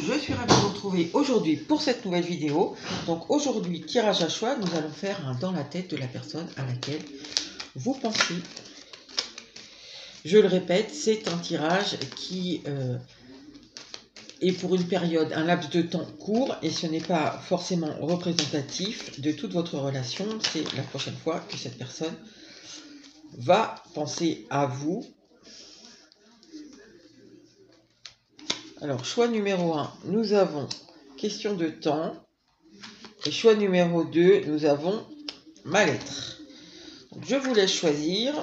je suis ravie de vous retrouver aujourd'hui pour cette nouvelle vidéo. Donc aujourd'hui, tirage à choix, nous allons faire un dans la tête de la personne à laquelle vous pensez. Je le répète, c'est un tirage qui est pour une période, un laps de temps court, et ce n'est pas forcément représentatif de toute votre relation. C'est la prochaine fois que cette personne va penser à vous. Alors, choix numéro 1, nous avons question de temps. Et choix numéro 2, nous avons ma lettre. Donc, je vous laisse choisir.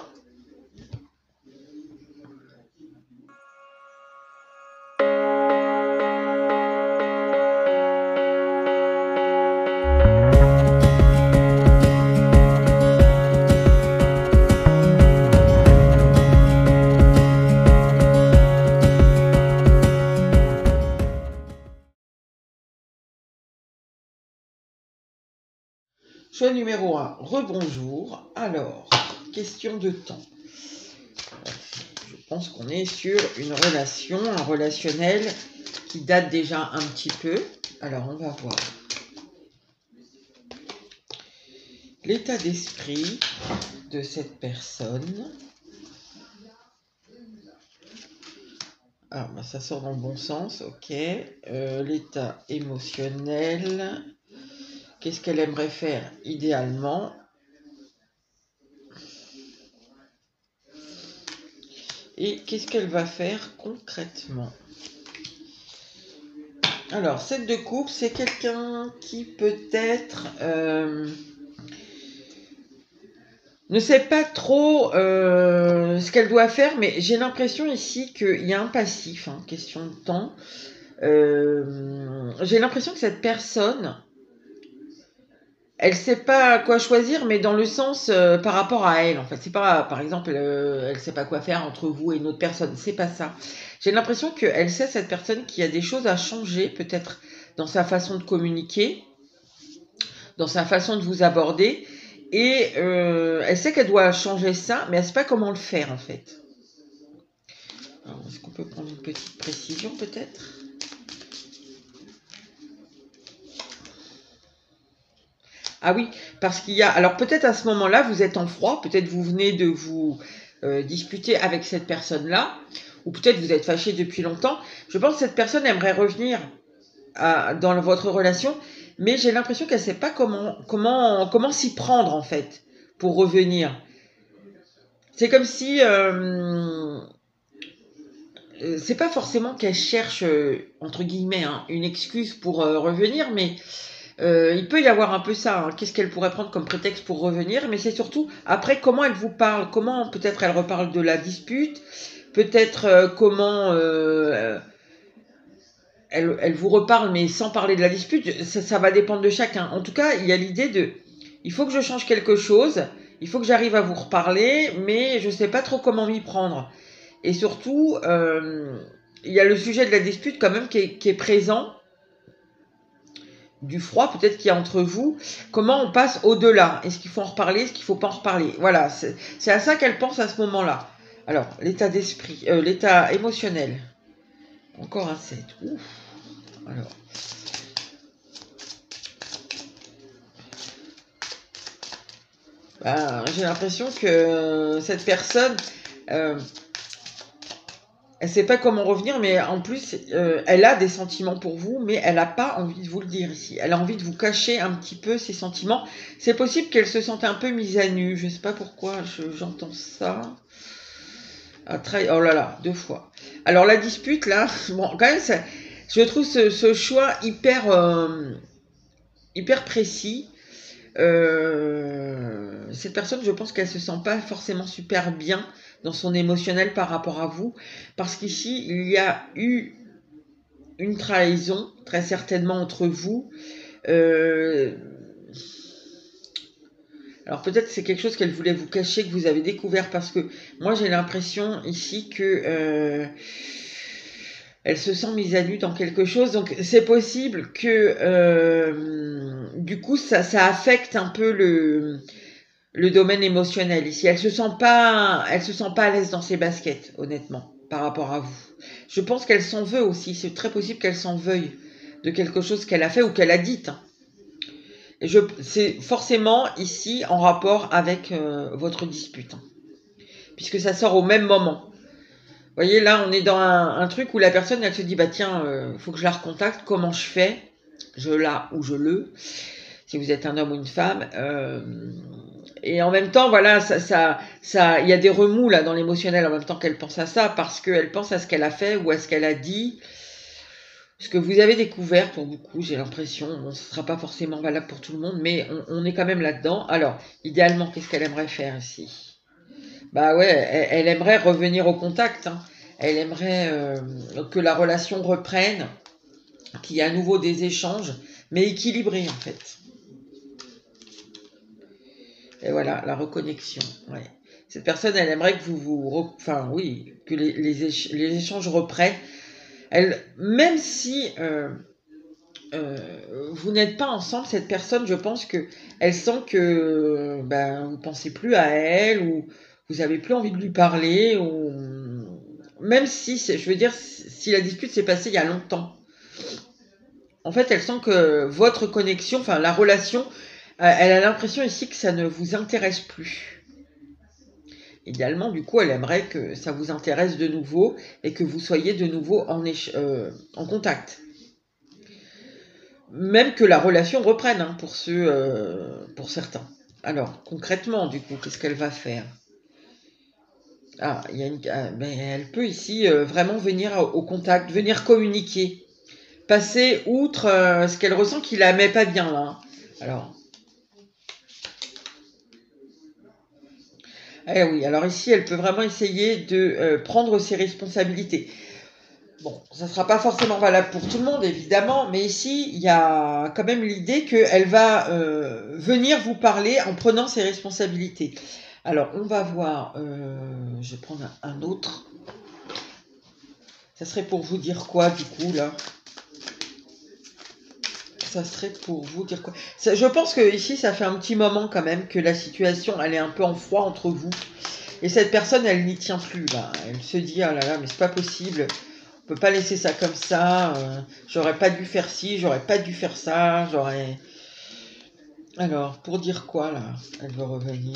Choix numéro 1, rebonjour. Alors, question de temps. Je pense qu'on est sur une relation, un relationnel qui date déjà un petit peu. Alors, on va voir l'état d'esprit de cette personne. Ah, bah ça sort dans le bon sens, ok. L'état émotionnel. Qu'est-ce qu'elle aimerait faire idéalement? Et qu'est-ce qu'elle va faire concrètement? Alors, 7 de coupe, c'est quelqu'un qui peut-être ne sait pas trop ce qu'elle doit faire, mais j'ai l'impression ici qu'il y a un passif, hein, question de temps. J'ai l'impression que cette personne, elle sait pas quoi choisir, mais dans le sens par rapport à elle, en fait. C'est pas, par exemple, elle sait pas quoi faire entre vous et une autre personne. C'est pas ça. J'ai l'impression qu'elle sait, cette personne, qu'il y a des choses à changer, peut-être dans sa façon de communiquer, dans sa façon de vous aborder. Et elle sait qu'elle doit changer ça, mais elle sait pas comment le faire, en fait. Alors, est-ce qu'on peut prendre une petite précision, peut-être ? Ah oui, parce qu'il y a... Alors peut-être à ce moment-là, vous êtes en froid, peut-être vous venez de vous disputer avec cette personne-là, ou peut-être vous êtes fâché depuis longtemps. Je pense que cette personne aimerait revenir dans votre relation, mais j'ai l'impression qu'elle ne sait pas comment s'y prendre, en fait, pour revenir. C'est comme si... c'est pas forcément qu'elle cherche, entre guillemets, hein, une excuse pour revenir, mais... il peut y avoir un peu ça, hein. Qu'est-ce qu'elle pourrait prendre comme prétexte pour revenir, mais c'est surtout après comment elle vous parle, comment peut-être elle reparle de la dispute, peut-être comment elle vous reparle mais sans parler de la dispute, ça va dépendre de chacun. En tout cas, il y a l'idée de, il faut que je change quelque chose, il faut que j'arrive à vous reparler, mais je ne sais pas trop comment m'y prendre. Et surtout, il y a le sujet de la dispute quand même qui est présent, du froid peut-être qu'il y a entre vous, comment on passe au-delà, est-ce qu'il faut en reparler, est-ce qu'il ne faut pas en reparler, voilà, c'est à ça qu'elle pense à ce moment-là. Alors, l'état d'esprit, l'état émotionnel, encore un 7, ouf, alors, ben, j'ai l'impression que cette personne, elle ne sait pas comment revenir, mais en plus, elle a des sentiments pour vous, mais elle n'a pas envie de vous le dire ici. Elle a envie de vous cacher un petit peu ses sentiments. C'est possible qu'elle se sente un peu mise à nu. Je ne sais pas pourquoi j'entends ça. Oh là là, 2 fois. Alors la dispute, là, bon, quand même, je trouve ce choix hyper précis. Cette personne, je pense qu'elle ne se sent pas forcément super bien dans son émotionnel par rapport à vous, parce qu'ici, il y a eu une trahison, très certainement, entre vous. Alors peut-être c'est quelque chose qu'elle voulait vous cacher, que vous avez découvert, parce que moi j'ai l'impression ici que elle se sent mise à nu dans quelque chose, donc c'est possible que du coup ça affecte un peu le domaine émotionnel ici. Elle se sent pas à l'aise dans ses baskets, honnêtement. par rapport à vous. Je pense qu'elle s'en veut aussi. C'est très possible qu'elle s'en veuille de quelque chose qu'elle a fait ou qu'elle a dit. C'est forcément ici en rapport avec votre dispute. Puisque ça sort au même moment. Vous voyez, là, on est dans un truc où la personne, elle se dit, bah tiens, faut que je la recontacte. Comment je fais? Je la ou je le. Si vous êtes un homme ou une femme. Et en même temps, voilà, il y a des remous là dans l'émotionnel en même temps qu'elle pense à ça, parce qu'elle pense à ce qu'elle a fait ou à ce qu'elle a dit. Ce que vous avez découvert pour beaucoup, j'ai l'impression, bon, ce ne sera pas forcément valable pour tout le monde, mais on est quand même là-dedans. Alors, idéalement, qu'est-ce qu'elle aimerait faire ici? Bah ouais, elle aimerait revenir au contact. Hein. Elle aimerait que la relation reprenne, qu'il y ait à nouveau des échanges, mais équilibrés en fait. Et voilà, la reconnexion. Ouais. Cette personne, elle aimerait que enfin oui, que les échanges reprennent. Même si vous n'êtes pas ensemble, cette personne, je pense que elle sent que vous pensez plus à elle ou vous avez plus envie de lui parler ou même si je veux dire si la dispute s'est passée il y a longtemps. En fait, elle sent que votre connexion, enfin la relation, elle a l'impression ici que ça ne vous intéresse plus. Idéalement, du coup, elle aimerait que ça vous intéresse de nouveau et que vous soyez de nouveau en contact. Même que la relation reprenne hein, pour certains. Alors, concrètement, du coup, qu'est-ce qu'elle va faire? Il y a elle peut ici vraiment venir au contact, venir communiquer, passer outre ce qu'elle ressent qui la met pas bien là. Alors, oui, alors ici, elle peut vraiment essayer de prendre ses responsabilités. Bon, ça ne sera pas forcément valable pour tout le monde, évidemment, mais ici, il y a quand même l'idée qu'elle va venir vous parler en prenant ses responsabilités. Alors, on va voir, je vais prendre un autre. Ça serait pour vous dire quoi, du coup, là? Ça serait pour vous dire quoi? Je pense que ici, ça fait un petit moment quand même que la situation, elle est un peu en froid entre vous. Et cette personne, elle n'y tient plus, là. Elle se dit, oh là là, mais c'est pas possible. On peut pas laisser ça comme ça. J'aurais pas dû faire ci, j'aurais pas dû faire ça. Alors, pour dire quoi, là? Elle veut revenir.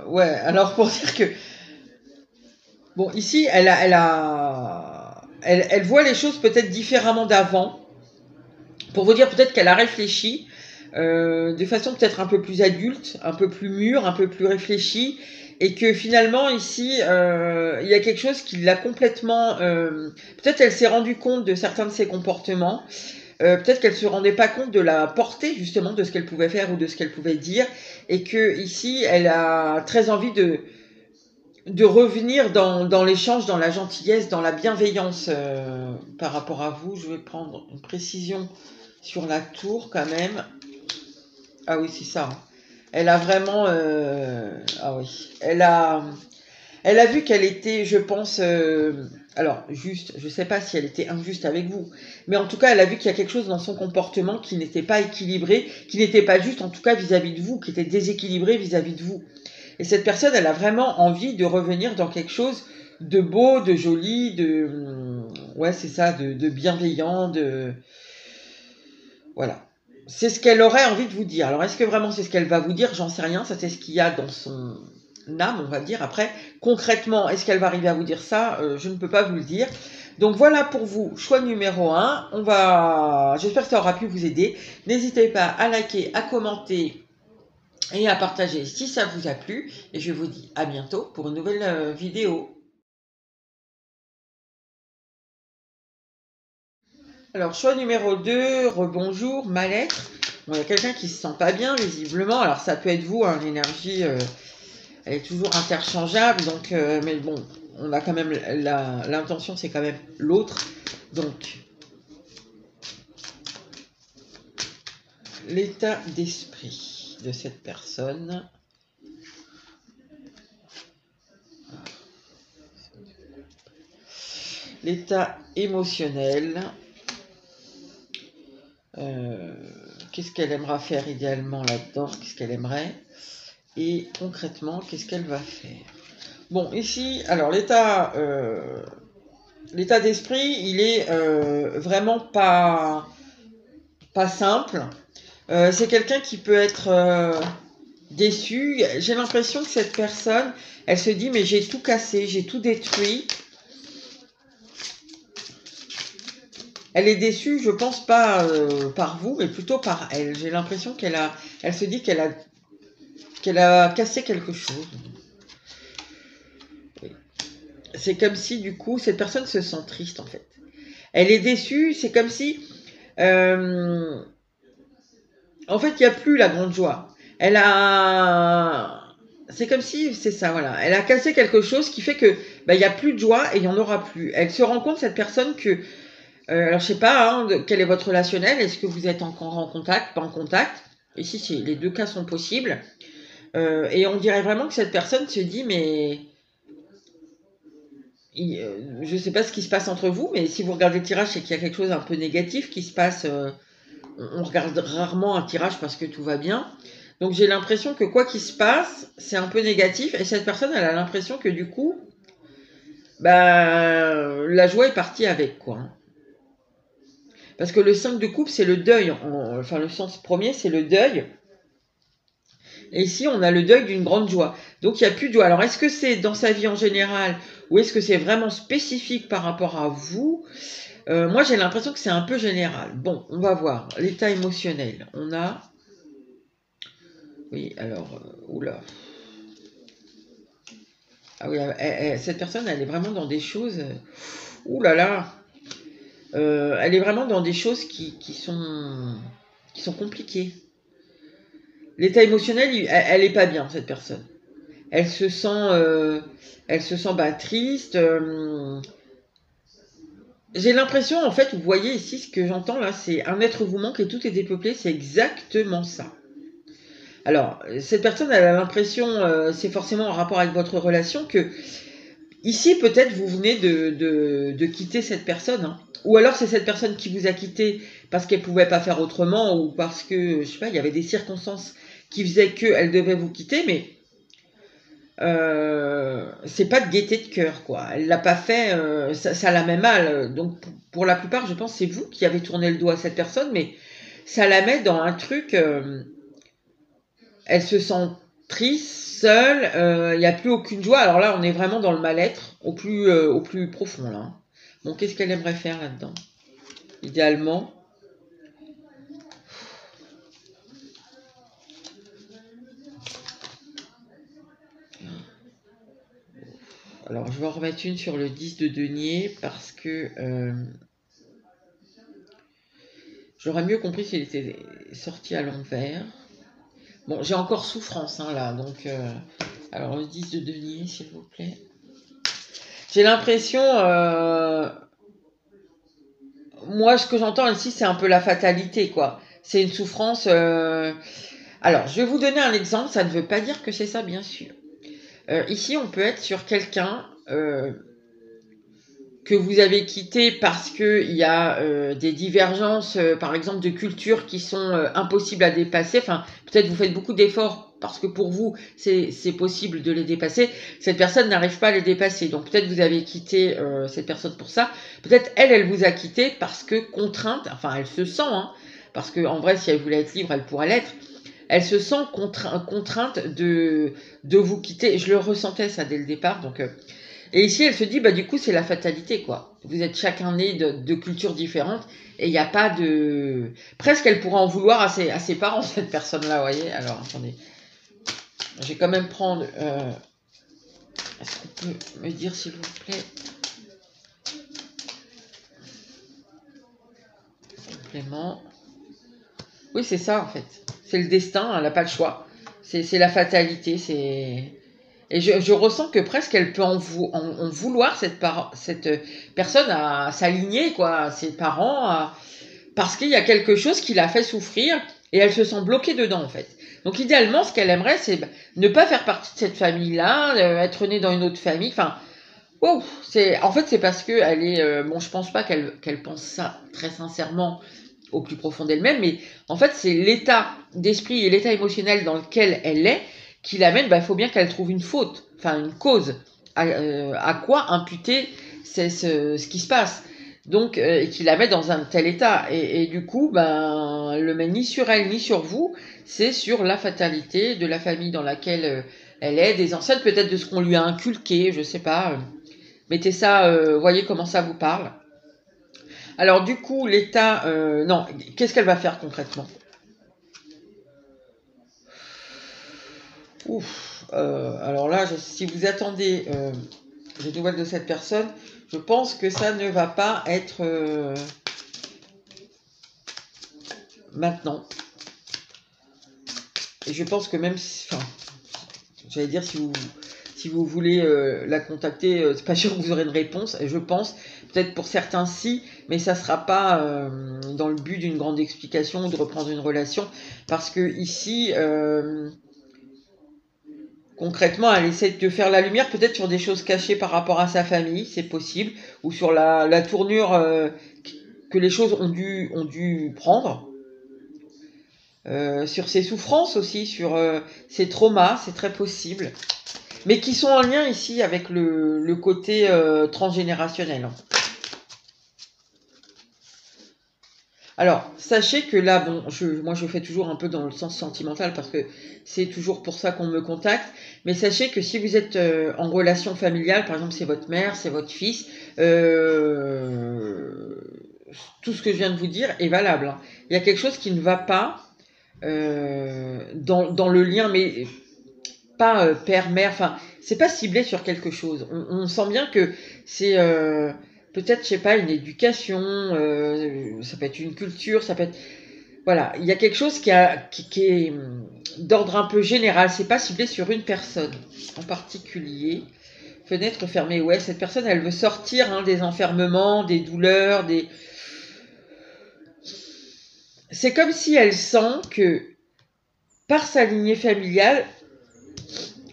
Ouais, alors pour dire que... Bon, ici, elle voit les choses peut-être différemment d'avant. Pour vous dire peut-être qu'elle a réfléchi de façon peut-être un peu plus adulte, un peu plus mûre, un peu plus réfléchie, et que finalement ici il y a quelque chose qui l'a complètement peut-être elle s'est rendue compte de certains de ses comportements, peut-être qu'elle se rendait pas compte de la portée justement de ce qu'elle pouvait faire ou de ce qu'elle pouvait dire, et que ici elle a très envie de revenir dans l'échange, dans la gentillesse, dans la bienveillance par rapport à vous. Je vais prendre une précision sur la tour quand même. Ah oui, c'est ça. Elle a vraiment... Ah oui. Elle a vu qu'elle était, je pense... alors, juste, je ne sais pas si elle était injuste avec vous, mais en tout cas, elle a vu qu'il y a quelque chose dans son comportement qui n'était pas équilibré, qui n'était pas juste, en tout cas, vis-à-vis de vous, qui était déséquilibré vis-à-vis de vous. Et cette personne, elle a vraiment envie de revenir dans quelque chose de beau, de joli, ouais, c'est ça, de bienveillant, Voilà. C'est ce qu'elle aurait envie de vous dire. Alors, est-ce que vraiment c'est ce qu'elle va vous dire? J'en sais rien. Ça, c'est ce qu'il y a dans son âme, on va dire. Après, concrètement, est-ce qu'elle va arriver à vous dire ça? Je ne peux pas vous le dire. Donc, voilà pour vous, choix numéro 1. J'espère que ça aura pu vous aider. N'hésitez pas à liker, à commenter et à partager si ça vous a plu. Et je vous dis à bientôt pour une nouvelle vidéo. Alors, choix numéro 2, rebonjour, mal-être. Bon, il y a quelqu'un qui se sent pas bien, visiblement. Alors, ça peut être vous, hein, l'énergie, elle est toujours interchangeable. Donc, mais bon, on a quand même l'intention, c'est quand même l'autre. Donc, l'état d'esprit de cette personne. L'état émotionnel. Euh, Qu'est-ce qu'elle aimera faire idéalement là-dedans? Qu'est-ce qu'elle aimerait? Et concrètement, qu'est-ce qu'elle va faire? Bon, ici, alors l'état d'esprit, il est vraiment pas simple. C'est quelqu'un qui peut être déçu. J'ai l'impression que cette personne, elle se dit, mais j'ai tout cassé, j'ai tout détruit. Elle est déçue, je pense pas par vous, mais plutôt par elle. J'ai l'impression elle se dit qu'elle a cassé quelque chose. C'est comme si, du coup, cette personne se sent triste, en fait. Elle est déçue, c'est comme si... euh, en fait, il n'y a plus la grande joie. Elle a... C'est comme si, c'est ça, voilà. Elle a cassé quelque chose qui fait que il n'y a plus de joie et il n'y en aura plus. Elle se rend compte, cette personne, que... alors, je sais pas, hein, quel est votre relationnel. Est-ce que vous êtes encore en contact, pas en contact? Ici, les deux cas sont possibles. Et on dirait vraiment que cette personne se dit, mais... je ne sais pas ce qui se passe entre vous, mais si vous regardez le tirage, c'est qu'il y a quelque chose un peu négatif qui se passe. On regarde rarement un tirage parce que tout va bien. Donc j'ai l'impression que quoi qu'il se passe, c'est un peu négatif. Et cette personne, elle a l'impression que du coup, la joie est partie avec, quoi. Parce que le 5 de coupe, c'est le deuil. Enfin, le sens premier, c'est le deuil. Et ici, on a le deuil d'une grande joie. Donc, il n'y a plus de joie. Alors, est-ce que c'est dans sa vie en général ou est-ce que c'est vraiment spécifique par rapport à vous? Moi, j'ai l'impression que c'est un peu général. Bon, on va voir. L'état émotionnel. On a... Oui, alors... oula. Ah oui, cette personne, elle est vraiment dans des choses... Ouh là là. Elle est vraiment dans des choses qui sont compliquées. L'état émotionnel, elle est pas bien, cette personne. Elle se sent triste. J'ai l'impression, en fait, vous voyez ici, ce que j'entends là, c'est un être vous manque et tout est dépeuplé, c'est exactement ça. Alors, cette personne, elle a l'impression, c'est forcément en rapport avec votre relation, que ici, peut-être, vous venez de quitter cette personne, hein. Ou alors c'est cette personne qui vous a quitté parce qu'elle pouvait pas faire autrement, ou parce que, je sais pas, il y avait des circonstances qui faisaient qu'elle devait vous quitter, mais c'est pas de gaieté de cœur, quoi. Elle l'a pas fait, ça la met mal. Donc pour la plupart, je pense c'est vous qui avez tourné le doigt à cette personne, mais ça la met dans un truc. Elle se sent triste, seule. Il n'y a plus aucune joie. Alors là, on est vraiment dans le mal-être au plus profond là. Bon, qu'est-ce qu'elle aimerait faire là-dedans? Idéalement. Alors, je vais en remettre une sur le 10 de denier parce que j'aurais mieux compris s'il était sorti à l'envers. Bon, j'ai encore souffrance hein, là, donc... alors, le 10 de denier, s'il vous plaît. J'ai l'impression... moi, ce que j'entends ici, c'est un peu la fatalité, quoi. C'est une souffrance... Alors, je vais vous donner un exemple. Ça ne veut pas dire que c'est ça, bien sûr. Ici, on peut être sur quelqu'un que vous avez quitté parce qu'il y a des divergences, par exemple, de culture qui sont impossibles à dépasser. Enfin, peut-être vous faites beaucoup d'efforts parce que pour vous, c'est possible de les dépasser. Cette personne n'arrive pas à les dépasser. Donc, peut-être vous avez quitté cette personne pour ça. Peut-être elle vous a quitté parce que contrainte, enfin, elle se sent, hein, parce que en vrai, si elle voulait être libre, elle pourrait l'être. Elle se sent contrainte de vous quitter. Je le ressentais ça dès le départ, donc... et ici, elle se dit, du coup, c'est la fatalité, quoi. Vous êtes chacun né de cultures différentes et il n'y a pas de... Presque, elle pourrait en vouloir à ses parents, cette personne-là, vous voyez. Alors, attendez. Je vais quand même prendre... Est-ce qu'on peut me dire, s'il vous plaît... Complément. Oui, c'est ça, en fait. C'est le destin, elle n'a pas le choix. C'est la fatalité, c'est... Et je ressens que presque elle peut en vouloir cette personne à s'aligner, quoi, à ses parents, parce qu'il y a quelque chose qui l'a fait souffrir et elle se sent bloquée dedans, en fait. Donc, idéalement, ce qu'elle aimerait, c'est ne pas faire partie de cette famille-là, être née dans une autre famille. Enfin, wow, en fait, c'est parce que elle est. Bon, je pense pas qu'elle pense ça très sincèrement au plus profond d'elle-même, mais en fait, c'est l'état d'esprit et l'état émotionnel dans lequel elle est qui l'amène, il faut bien qu'elle trouve une faute, enfin une cause, à quoi imputer ce qui se passe. Donc, et qui la met dans un tel état. Et du coup, le met ni sur elle ni sur vous, c'est sur la fatalité de la famille dans laquelle elle est, des ancêtres, peut-être de ce qu'on lui a inculqué, je sais pas. Mettez ça, voyez comment ça vous parle. Alors du coup, l'état, non, qu'est-ce qu'elle va faire concrètement? Ouf, alors là, si vous attendez des nouvelles de cette personne, je pense que ça ne va pas être maintenant. Et je pense que même, enfin, j'allais dire, si vous voulez la contacter, c'est pas sûr que vous aurez une réponse. Et je pense, peut-être pour certains si, mais ça sera pas dans le but d'une grande explication ou de reprendre une relation, parce que ici, concrètement, elle essaie de faire la lumière peut-être sur des choses cachées par rapport à sa famille, c'est possible, ou sur la tournure que les choses ont dû prendre. Sur ses souffrances aussi, sur ses traumas, c'est très possible. Mais qui sont en lien ici avec le côté transgénérationnel. Alors, sachez que là, bon, moi je fais toujours un peu dans le sens sentimental parce que c'est toujours pour ça qu'on me contacte. Mais sachez que si vous êtes en relation familiale, par exemple c'est votre mère, c'est votre fils, tout ce que je viens de vous dire est valable. Hein. Il y a quelque chose qui ne va pas dans le lien, mais pas père-mère, enfin, c'est pas ciblé sur quelque chose. On sent bien que c'est peut-être, je sais pas, une éducation, ça peut être une culture, ça peut être... Voilà, il y a quelque chose qui est d'ordre un peu général, c'est pas ciblé sur une personne en particulier. Fenêtre fermée, ouais, cette personne, elle veut sortir des enfermements, des douleurs, des... C'est comme si elle sent que, par sa lignée familiale,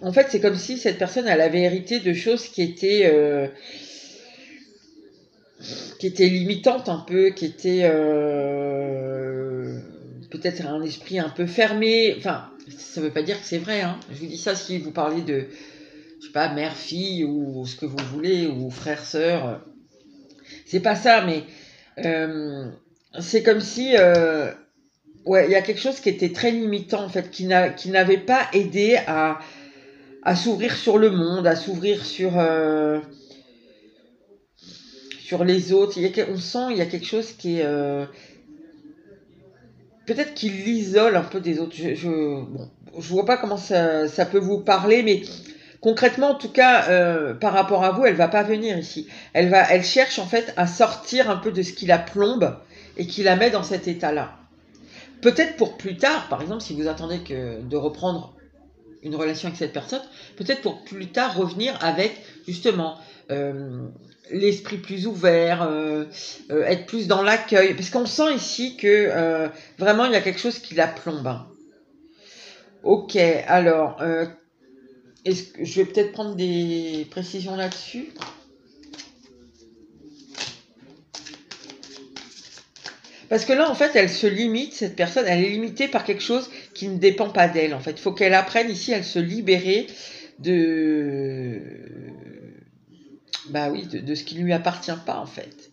en fait, c'est comme si cette personne, elle avait hérité de choses qui étaient limitantes un peu, qui étaient peut-être un esprit un peu fermé. Enfin, ça ne veut pas dire que c'est vrai. Hein. Je vous dis ça si vous parlez de, je sais pas, mère, fille ou ce que vous voulez, ou frère, sœur. C'est pas ça, mais c'est comme si... ouais, il y a quelque chose qui était très limitant, en fait, qui n'avait pas aidé à s'ouvrir sur le monde, à s'ouvrir sur les autres. On sent il y a quelque chose qui est peut-être qui l'isole un peu des autres. Je vois pas comment ça peut vous parler, mais concrètement, en tout cas, par rapport à vous, elle va pas venir ici. Elle cherche en fait à sortir un peu de ce qui la plombe et qui la met dans cet état-là. Peut-être pour plus tard, par exemple, si vous attendez de reprendre une relation avec cette personne, peut-être pour plus tard revenir avec justement l'esprit plus ouvert, être plus dans l'accueil, parce qu'on sent ici que vraiment il y a quelque chose qui la plombe. Hein. Ok, alors, est-ce que je vais peut-être prendre des précisions là-dessus? Parce que là, en fait, elle se limite, cette personne, elle est limitée par quelque chose qui ne dépend pas d'elle, en fait. Il faut qu'elle apprenne ici à se libérer de... Bah oui, de ce qui ne lui appartient pas, en fait.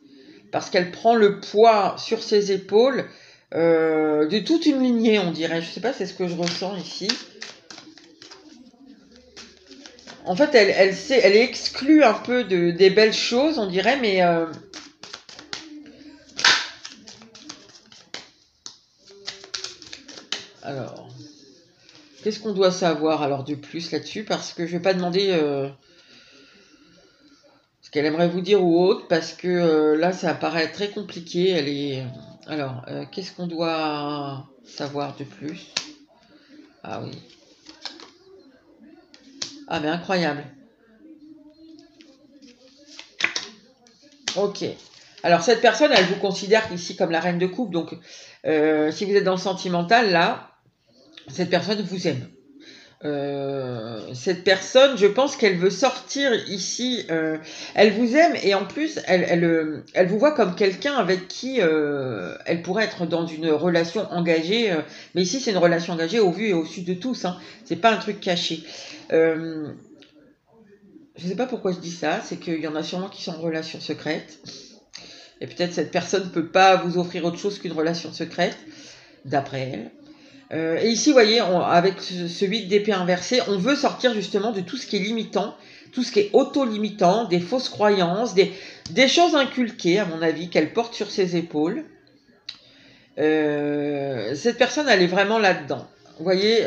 Parce qu'elle prend le poids sur ses épaules de toute une lignée, on dirait. Je sais pas, c'est ce que je ressens ici. En fait, elle est exclue un peu des belles choses, on dirait, mais... Alors, qu'est-ce qu'on doit savoir alors de plus là-dessus? Parce que je vais pas demander ce qu'elle aimerait vous dire ou autre, parce que là, ça paraît très compliqué. Elle est... Alors, qu'est-ce qu'on doit savoir de plus? Ah oui. Ah, mais incroyable. Ok. Alors, cette personne, elle vous considère ici comme la reine de coupe. Donc, si vous êtes dans le sentimental, là, cette personne vous aime. Cette personne, je pense qu'elle veut sortir ici. Elle vous aime et en plus, elle vous voit comme quelqu'un avec qui elle pourrait être dans une relation engagée. Mais ici, c'est une relation engagée au vu et au su de tous. Hein. C'est pas un truc caché. Je sais pas pourquoi je dis ça. C'est qu'il y en a sûrement qui sont en relation secrète. Et peut-être cette personne ne peut pas vous offrir autre chose qu'une relation secrète, d'après elle. Et ici, vous voyez, avec ce 8 d'épée inversé, on veut sortir justement de tout ce qui est limitant, tout ce qui est auto-limitant, des fausses croyances, des choses inculquées, à mon avis, qu'elle porte sur ses épaules. Cette personne, elle est vraiment là-dedans. Vous voyez,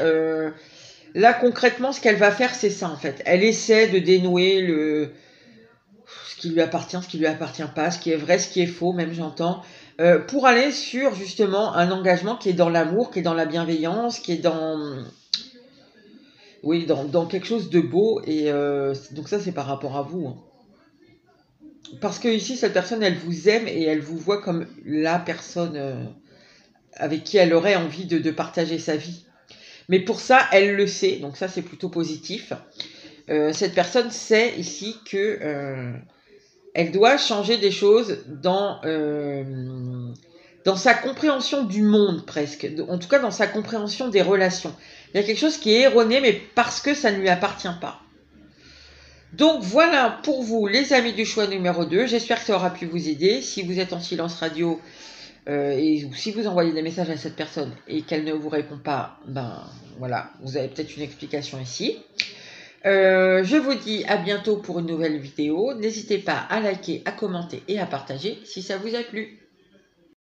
là, concrètement, ce qu'elle va faire, c'est ça, en fait. Elle essaie de dénouer ce qui lui appartient, ce qui lui appartient pas, ce qui est vrai, ce qui est faux, même j'entends. Pour aller sur justement un engagement qui est dans l'amour, qui est dans la bienveillance, qui est dans, oui, dans quelque chose de beau. Et donc ça, c'est par rapport à vous. Hein. Parce que ici, cette personne, elle vous aime et elle vous voit comme la personne avec qui elle aurait envie de partager sa vie. Mais pour ça, elle le sait. Donc ça, c'est plutôt positif. Cette personne sait ici que elle doit changer des choses dans sa compréhension du monde presque, en tout cas dans sa compréhension des relations. Il y a quelque chose qui est erroné, mais parce que ça ne lui appartient pas. Donc voilà pour vous les amis du choix numéro 2, j'espère que ça aura pu vous aider. Si vous êtes en silence radio ou si vous envoyez des messages à cette personne et qu'elle ne vous répond pas, ben voilà, vous avez peut-être une explication ici. Je vous dis à bientôt pour une nouvelle vidéo. N'hésitez pas à liker, à commenter et à partager si ça vous a plu.